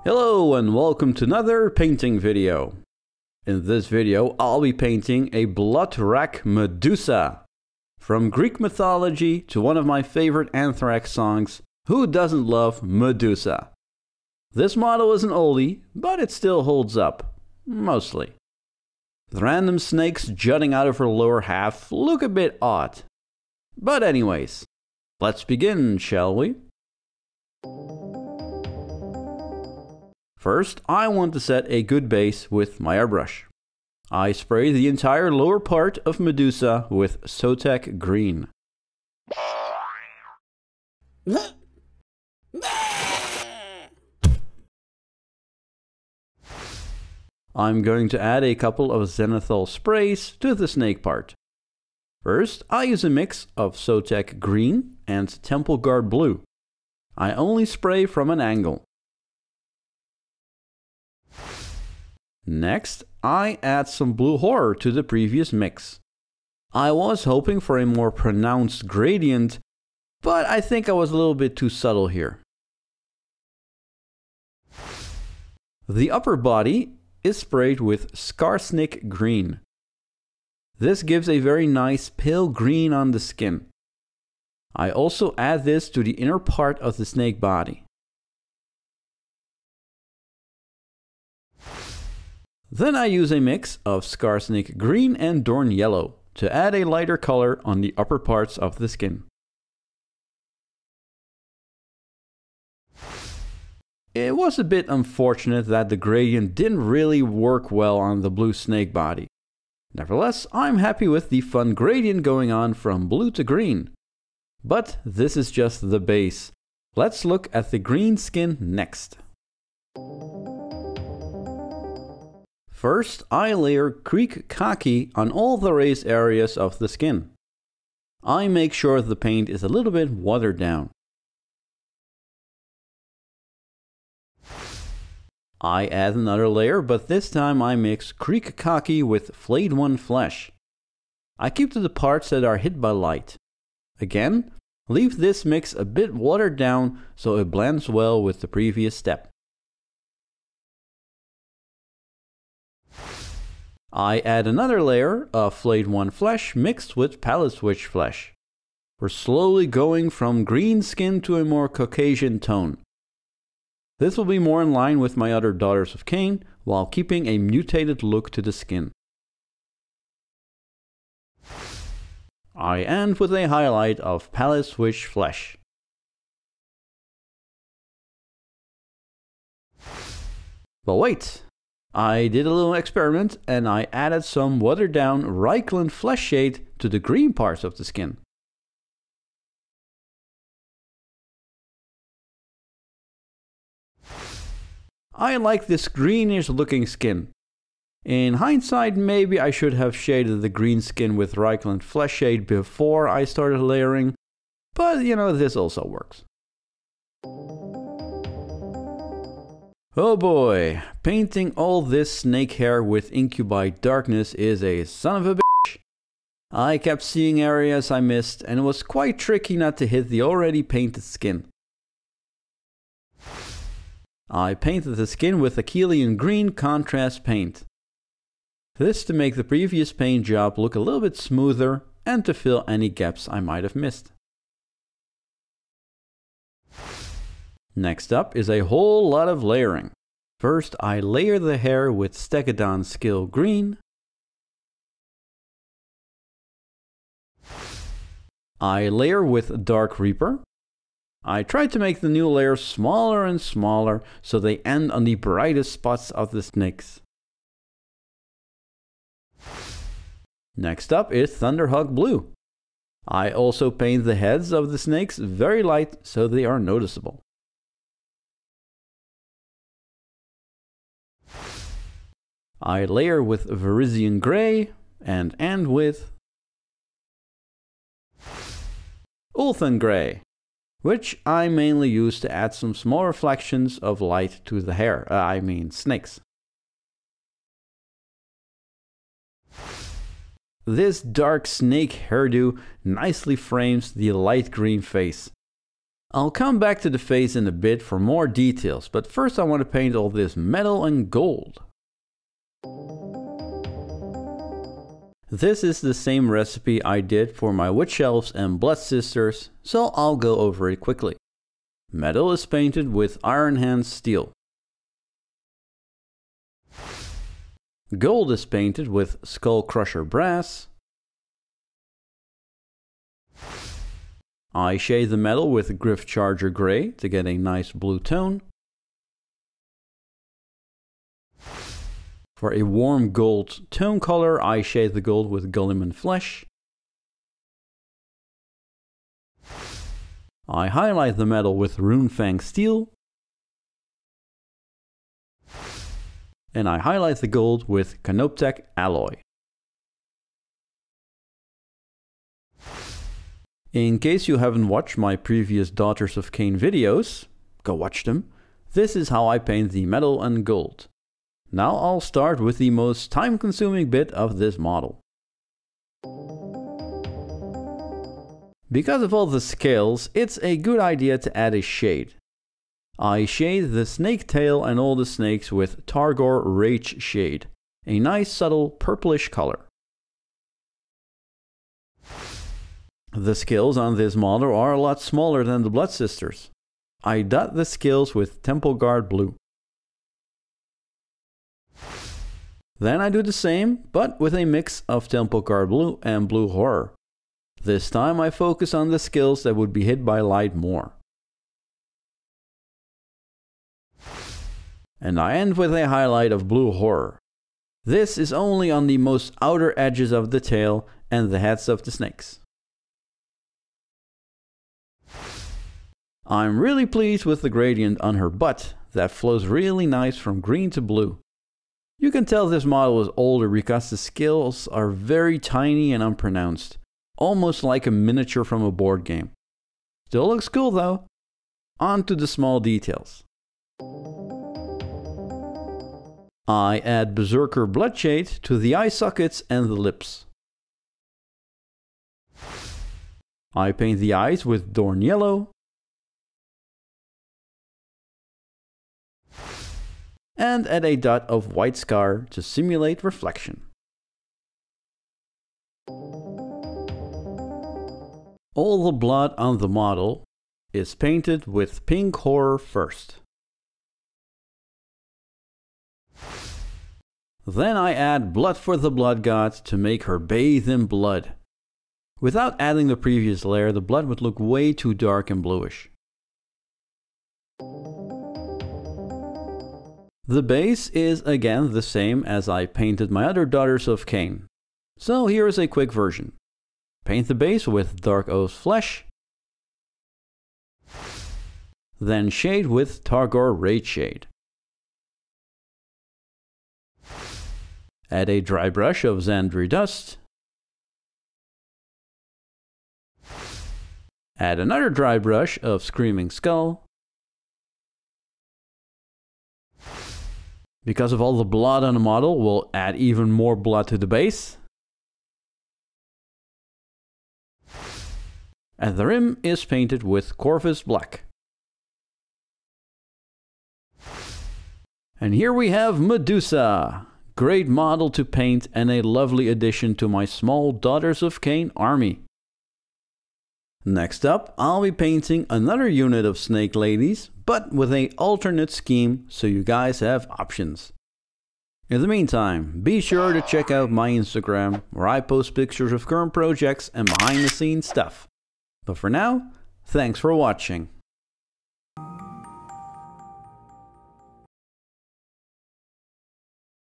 Hello and welcome to another painting video. In this video I'll be painting a Bloodwrack Medusa. From Greek mythology to one of my favorite Anthrax songs, who doesn't love Medusa? This model is an oldie, but it still holds up. Mostly. The random snakes jutting out of her lower half look a bit odd. But anyways, let's begin, shall we? First, I want to set a good base with my airbrush. I spray the entire lower part of Medusa with Sotek Green. I'm going to add a couple of zenithal sprays to the snake part. First, I use a mix of Sotek Green and Temple Guard Blue. I only spray from an angle. Next, I add some Blue Horror to the previous mix. I was hoping for a more pronounced gradient, but I think I was a little bit too subtle here. The upper body is sprayed with Skarsnik Green. This gives a very nice pale green on the skin. I also add this to the inner part of the snake body. Then I use a mix of Skarsnik Green and Dorn Yellow to add a lighter color on the upper parts of the skin. It was a bit unfortunate that the gradient didn't really work well on the blue snake body. Nevertheless, I'm happy with the fun gradient going on from blue to green. But this is just the base. Let's look at the green skin next. First, I layer Krieg Khaki on all the raised areas of the skin. I make sure the paint is a little bit watered down. I add another layer, but this time I mix Krieg Khaki with Flayed One Flesh. I keep to the parts that are hit by light. Again, leave this mix a bit watered down so it blends well with the previous step. I add another layer of Flayed One Flesh mixed with Pallid Wych flesh. We're slowly going from green skin to a more Caucasian tone. This will be more in line with my other Daughters of Cain, while keeping a mutated look to the skin. I end with a highlight of Pallid Wych flesh. But wait! I did a little experiment and I added some watered down Reikland Fleshshade to the green parts of the skin. I like this greenish looking skin. In hindsight, maybe I should have shaded the green skin with Reikland Fleshshade before I started layering, but you know, this also works. Oh boy, painting all this snake hair with Incubi Darkness is a son of a bitch. I kept seeing areas I missed and it was quite tricky not to hit the already painted skin. I painted the skin with Akhelian Green contrast paint. This to make the previous paint job look a little bit smoother and to fill any gaps I might have missed. Next up is a whole lot of layering. First, I layer the hair with Stegadon Skill Green. I layer with Dark Reaper. I try to make the new layers smaller and smaller so they end on the brightest spots of the snakes. Next up is Thunderhawk Blue. I also paint the heads of the snakes very light so they are noticeable. I layer with Fenrisian Grey and end with Ulthen Grey, which I mainly use to add some small reflections of light to the hair, snakes. This dark snake hairdo nicely frames the light green face. I'll come back to the face in a bit for more details, but first I want to paint all this metal and gold. This is the same recipe I did for my Witch Elves and Blood Sisters, so I'll go over it quickly. Metal is painted with Iron Hand Steel. Gold is painted with Skullcrusher Brass. I shade the metal with Gryph-Charger Grey to get a nice blue tone. For a warm gold tone color, I shade the gold with Guilliman Flesh. I highlight the metal with Runefang Steel. And I highlight the gold with Canoptek Alloy. In case you haven't watched my previous Daughters of Cain videos, go watch them. This is how I paint the metal and gold. Now I'll start with the most time-consuming bit of this model. Because of all the scales, it's a good idea to add a shade. I shade the snake tail and all the snakes with Targor Rageshade, a nice subtle purplish color. The scales on this model are a lot smaller than the Blood Sisters. I dot the scales with Temple Guard Blue. Then I do the same, but with a mix of Temple Guard Blue and Blue Horror. This time I focus on the scales that would be hit by light more. And I end with a highlight of Blue Horror. This is only on the most outer edges of the tail and the heads of the snakes. I'm really pleased with the gradient on her butt that flows really nice from green to blue. You can tell this model is older because the scales are very tiny and unpronounced, almost like a miniature from a board game. Still looks cool though. On to the small details. I add Berserker Bloodshade to the eye sockets and the lips. I paint the eyes with Dorn Yellow. And add a dot of white scar to simulate reflection. All the blood on the model is painted with pink horror first. Then I add blood for the blood god to make her bathe in blood. Without adding the previous layer, the blood would look way too dark and bluish. The base is again the same as I painted my other Daughters of Cain. So here is a quick version. Paint the base with Darkoath Flesh. Then shade with Targor Rageshade. Add a dry brush of Xandri Dust. Add another dry brush of Screaming Skull. Because of all the blood on the model, we'll add even more blood to the base. And the rim is painted with Corvus Black. And here we have Medusa. Great model to paint and a lovely addition to my small Daughters of Cain army. Next up, I'll be painting another unit of Snake Ladies, but with an alternate scheme so you guys have options. In the meantime, be sure to check out my Instagram where I post pictures of current projects and behind the scenes stuff. But for now, thanks for watching.